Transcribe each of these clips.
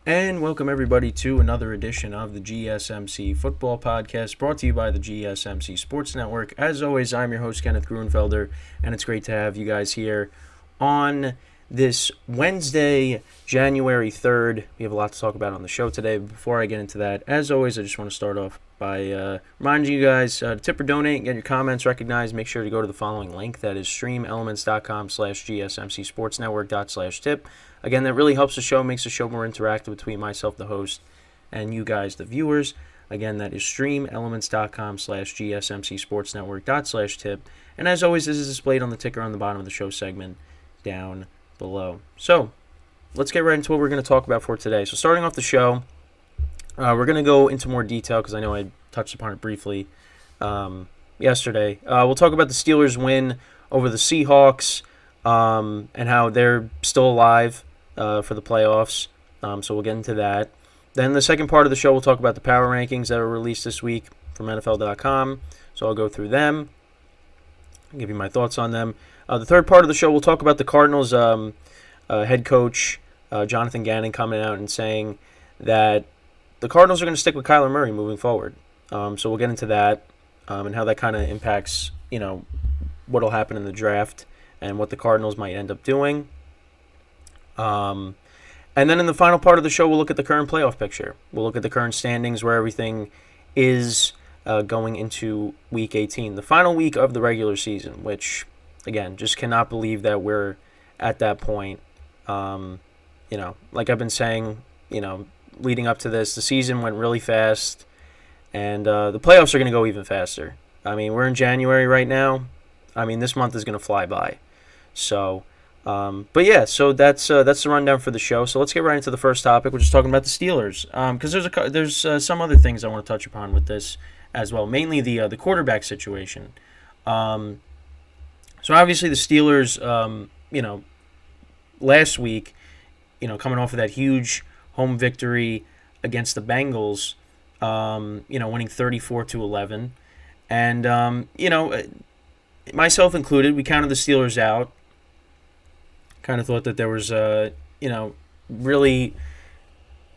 And welcome everybody to another edition of the GSMC Football Podcast, brought to you by the GSMC Sports Network. As always, I'm your host, Kenneth, and it's great to have you guys here on this Wednesday, January 3rd. We have a lot to talk about on the show today. Before I get into that, as always, I just want to start off by reminding you guys to tip or donate and get your comments recognized. Make sure to go to the following link. That is streamelements.com/gsmcsportsnetwork./tip. Again, that really helps the show, makes the show more interactive between myself, the host, and you guys, the viewers. Again, that is streamelements.com/gsmcsportsnetwork./tip. And as always, this is displayed on the ticker on the bottom of the show segment down below. So, let's get right into what we're going to talk about for today. So, starting off the show, we're going to go into more detail because I know I touched upon it briefly yesterday. We'll talk about the Steelers' win over the Seahawks and how they're still alive for the playoffs. So we'll get into that. Then the second part of the show, we'll talk about the power rankings that were released this week from NFL.com. So I'll go through them, give you my thoughts on them. The third part of the show, we'll talk about the Cardinals' head coach, Jonathan Gannon, coming out and saying that the Cardinals are going to stick with Kyler Murray moving forward. So we'll get into that and how that kind of impacts, what will happen in the draft and what the Cardinals might end up doing. And then in the final part of the show, we'll look at the current playoff picture. We'll look at the current standings, where everything is going into Week 18, the final week of the regular season, which, again, just cannot believe that we're at that point. Like I've been saying, leading up to this, the season went really fast, and the playoffs are going to go even faster. I mean, we're in January right now. I mean, this month is going to fly by. So, but yeah, so that's the rundown for the show. So let's get right into the first topic, which is talking about the Steelers. Because there's some other things I want to touch upon with this as well, mainly the quarterback situation. So obviously the Steelers, last week, coming off of that huge home victory against the Bengals, winning 34-11, and myself included, we counted the Steelers out. Kind of thought that there was, really,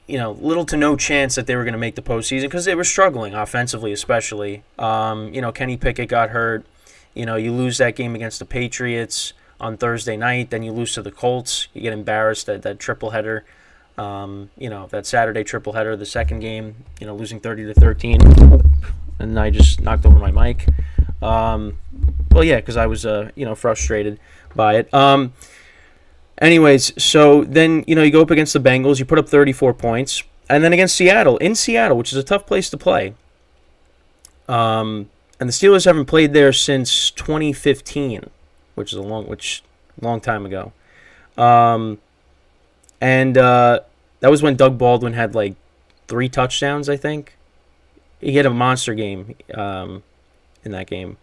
little to no chance that they were going to make the postseason because they were struggling offensively, especially. Kenny Pickett got hurt. You lose that game against the Patriots on Thursday night, then you lose to the Colts. You get embarrassed at that triple header. That Saturday triple header, the second game, losing 30-13, and I just knocked over my mic. Because I was, frustrated by it. Anyways, so then, you go up against the Bengals, you put up 34 points, and then against Seattle, which is a tough place to play. And the Steelers haven't played there since 2015, which is a long time ago. And that was when Doug Baldwin had like 3 touchdowns, I think. He had a monster game in that game.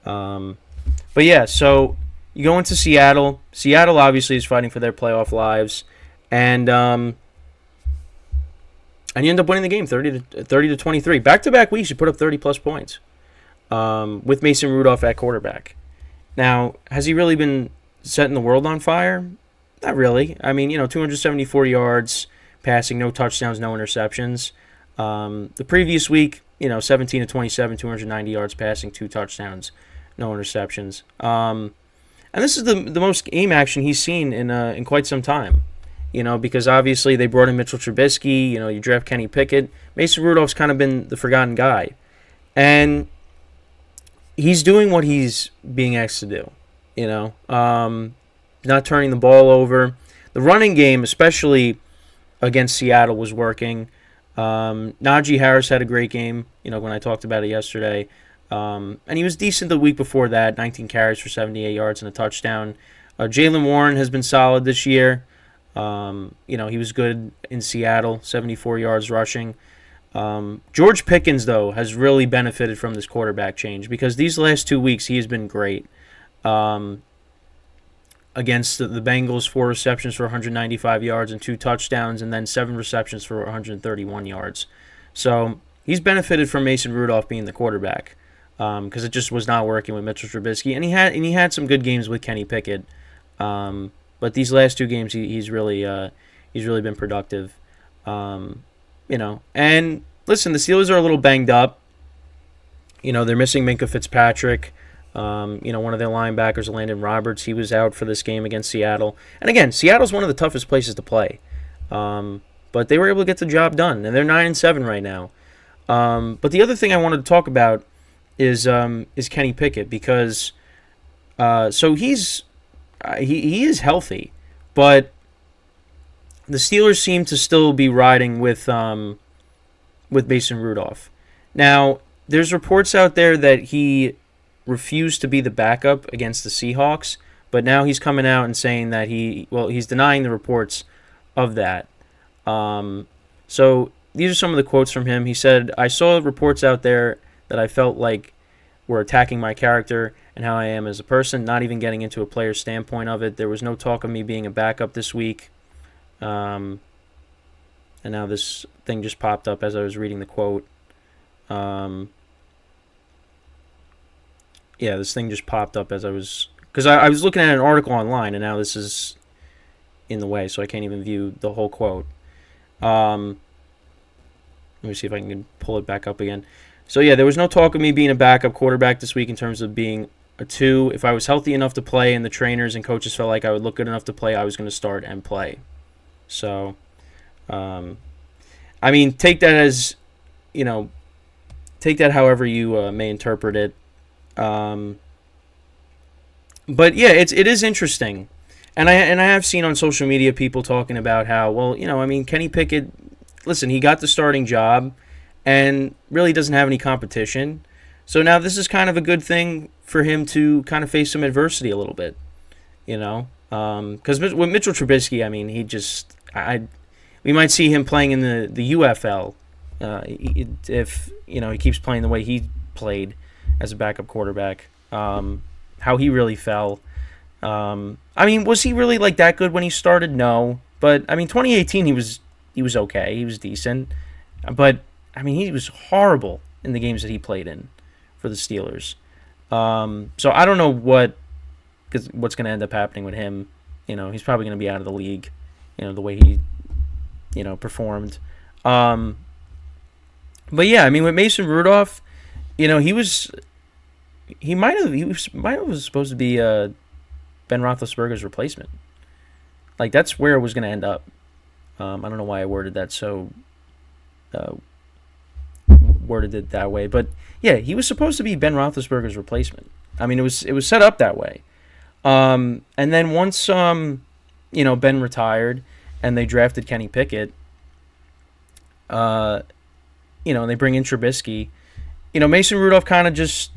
But yeah, so you go into Seattle. Seattle obviously is fighting for their playoff lives, and you end up winning the game 30-23. Back-to-back weeks, you put up 30-plus points with Mason Rudolph at quarterback. Now, has he really been setting the world on fire? Not really. I mean, 274 yards passing, no touchdowns, no interceptions. The previous week, 17-27, 290 yards passing, 2 touchdowns, no interceptions. And this is the most game action he's seen in quite some time. Because obviously they brought in Mitchell Trubisky. You draft Kenny Pickett. Mason Rudolph's kind of been the forgotten guy, and he's doing what he's being asked to do. Not turning the ball over. The running game, especially against Seattle, was working. Najee Harris had a great game. When I talked about it yesterday. And he was decent the week before that, 19 carries for 78 yards and a touchdown. Jaylen Warren has been solid this year. He was good in Seattle, 74 yards rushing. George Pickens, though, has really benefited from this quarterback change because these last 2 weeks he has been great. Against the Bengals, 4 receptions for 195 yards and 2 touchdowns, and then 7 receptions for 131 yards. So he's benefited from Mason Rudolph being the quarterback. Because it just was not working with Mitchell Trubisky, and he had some good games with Kenny Pickett, but these last 2 games he's really been productive. And listen, the Steelers are a little banged up. They're missing Minkah Fitzpatrick. One of their linebackers, Landon Roberts, he was out for this game against Seattle. And again, Seattle's one of the toughest places to play. But they were able to get the job done, and they're 9-7 right now. But the other thing I wanted to talk about is Kenny Pickett, because so he is healthy, but the Steelers seem to still be riding with Mason Rudolph. Now, there's reports out there that he refused to be the backup against the Seahawks, but now he's coming out and saying that he's denying the reports of that. So these are some of the quotes from him. He said, "I saw reports out there that I felt like were attacking my character and how I am as a person, not even getting into a player's standpoint of it. There was no talk of me being a backup this week." And now this thing just popped up as I was reading the quote. This thing just popped up as because I was looking at an article online, and now this is in the way, so I can't even view the whole quote. Let me see if I can pull it back up again. So there was no talk of me being a backup quarterback this week in terms of being a 2. If I was healthy enough to play and the trainers and coaches felt like I would look good enough to play, I was going to start and play. So, take that as, take that however you may interpret it. But it is interesting, and I have seen on social media people talking about how Kenny Pickett, listen, he got the starting job, and really doesn't have any competition. So now this is kind of a good thing for him to kind of face some adversity a little bit, because with Mitchell Trubisky, we might see him playing in the UFL if he keeps playing the way he played as a backup quarterback. How he really fell. Was he really like that good when he started? No, but 2018 he was okay. He was decent, but he was horrible in the games that he played in for the Steelers. So I don't know what's going to end up happening with him. He's probably going to be out of the league. The way he performed. But with Mason Rudolph, he was supposed to be Ben Roethlisberger's replacement. Like, that's where it was going to end up. I don't know why I worded that that way, but he was supposed to be Ben Roethlisberger's replacement. It was set up that way. And then once Ben retired and they drafted Kenny Pickett, and they bring in Trubisky, Mason Rudolph kind of just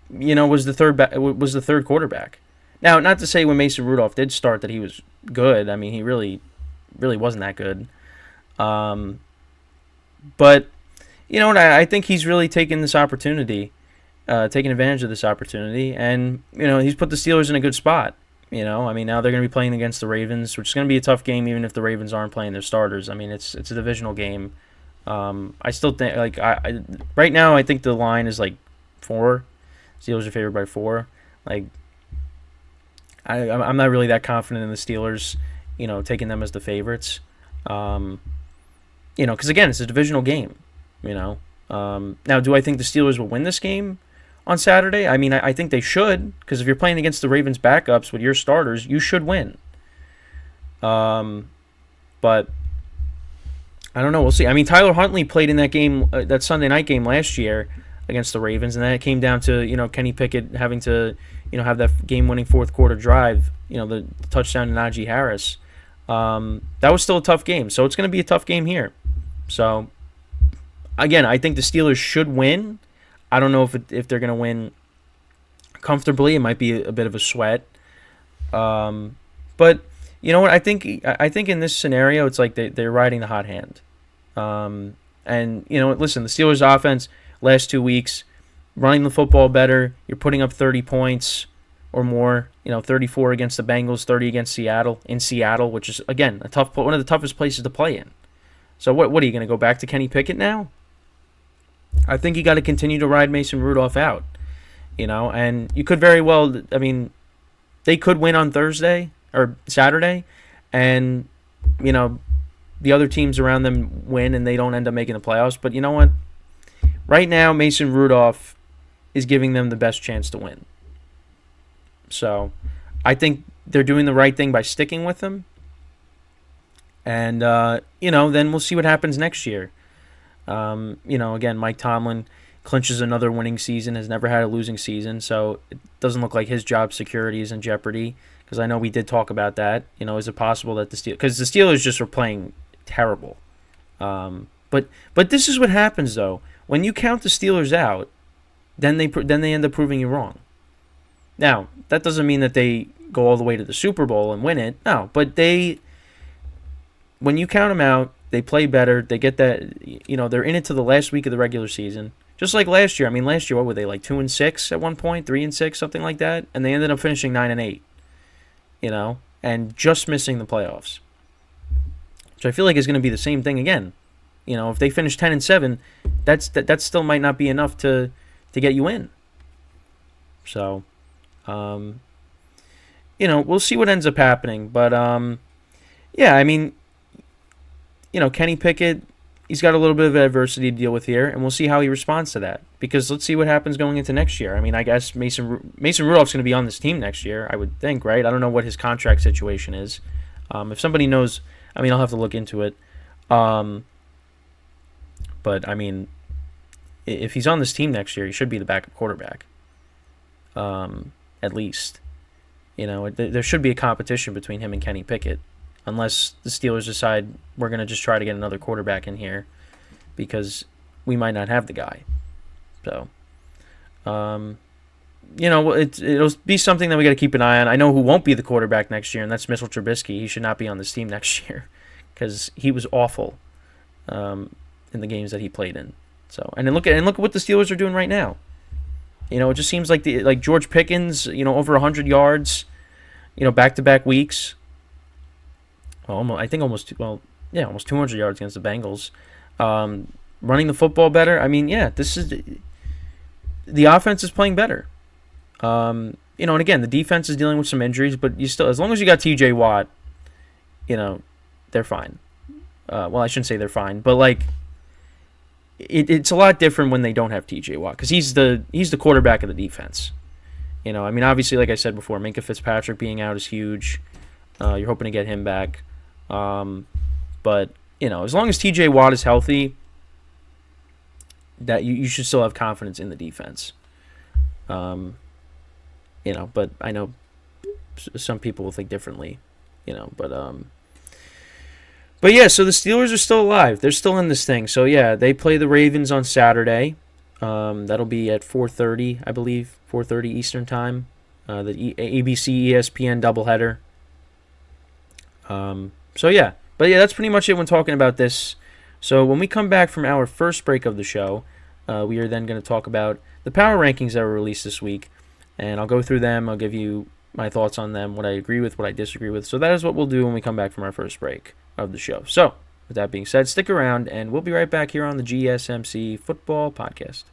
was the third quarterback. Now, not to say when Mason Rudolph did start that he was good. He really wasn't that good. But I think he's really taken this opportunity, taking advantage of this opportunity, and he's put the Steelers in a good spot. Now they're going to be playing against the Ravens, which is going to be a tough game, even if the Ravens aren't playing their starters. It's a divisional game. I still think right now I think the line is 4. Steelers are favored by 4. I'm not really that confident in the Steelers, taking them as the favorites. Because again, it's a divisional game. Now, do I think the Steelers will win this game on Saturday? I think they should, because if you're playing against the Ravens backups with your starters, you should win. But I don't know. We'll see. Tyler Huntley played in that game, that Sunday night game last year against the Ravens, and then it came down to Kenny Pickett having to have that game-winning fourth quarter drive, the touchdown to Najee Harris. That was still a tough game, so it's going to be a tough game here. So again, I think the Steelers should win. I don't know if they're going to win comfortably. It might be a bit of a sweat. But you know what? I think in this scenario, it's like they're riding the hot hand. And listen, the Steelers' offense last 2 weeks, running the football better. You're putting up 30 points or more. 34 against the Bengals, 30 against Seattle, which is again one of the toughest places to play in. So what are you going to go back to Kenny Pickett now? I think you got to continue to ride Mason Rudolph out. And you could very well. They could win on Thursday or Saturday, and the other teams around them win and they don't end up making the playoffs. But you know what? Right now, Mason Rudolph is giving them the best chance to win. So I think they're doing the right thing by sticking with him. And, then we'll see what happens next year. Again, Mike Tomlin clinches another winning season, has never had a losing season, so it doesn't look like his job security is in jeopardy. Because I know we did talk about that. Is it possible that the Steelers... Because the Steelers just were playing terrible. But this is what happens, though. When you count the Steelers out, then they end up proving you wrong. Now, that doesn't mean that they go all the way to the Super Bowl and win it. No, but when you count them out, they play better. They get that, they're in it to the last week of the regular season. Just like last year. I mean, last year, what were they, like 2-6 at one point? 3-6, something like that? And they ended up finishing 9-8, and just missing the playoffs. So I feel like it's going to be the same thing again. If they finish 10-7, that still might not be enough to get you in. So, we'll see what ends up happening. But, Kenny Pickett, he's got a little bit of adversity to deal with here, and we'll see how he responds to that. Because let's see what happens going into next year. I mean, I guess Mason Rudolph's going to be on this team next year, I would think, right? I don't know what his contract situation is. If somebody knows, I'll have to look into it. But, if he's on this team next year, he should be the backup quarterback. At least. There should be a competition between him and Kenny Pickett. Unless the Steelers decide we're going to just try to get another quarterback in here because we might not have the guy. So, it'll be something that we got to keep an eye on. I know who won't be the quarterback next year, and that's Mitchell Trubisky. He should not be on this team next year because he was awful in the games that he played in. So, and then look at what the Steelers are doing right now. It just seems like George Pickens, over 100 yards, back-to-back weeks. Almost 200 yards against the Bengals. Running the football better. The offense is playing better. And again, the defense is dealing with some injuries, but you still, as long as you got T.J. Watt, they're fine. I shouldn't say they're fine, but it's a lot different when they don't have T.J. Watt because he's the quarterback of the defense. Obviously, like I said before, Minkah Fitzpatrick being out is huge. You're hoping to get him back. But as long as T.J. Watt is healthy, that you should still have confidence in the defense. But I know some people will think differently. But yeah, so the Steelers are still alive. They're still in this thing. So yeah, they play the Ravens on Saturday. That'll be at 4:30, I believe, 4:30 Eastern time. The ABC ESPN doubleheader. But that's pretty much it when talking about this. So when we come back from our first break of the show, we are then going to talk about the power rankings that were released this week, and I'll go through them. I'll give you my thoughts on them, what I agree with, what I disagree with. So that is what we'll do when we come back from our first break of the show. So with that being said, stick around, and we'll be right back here on the GSMC Football Podcast.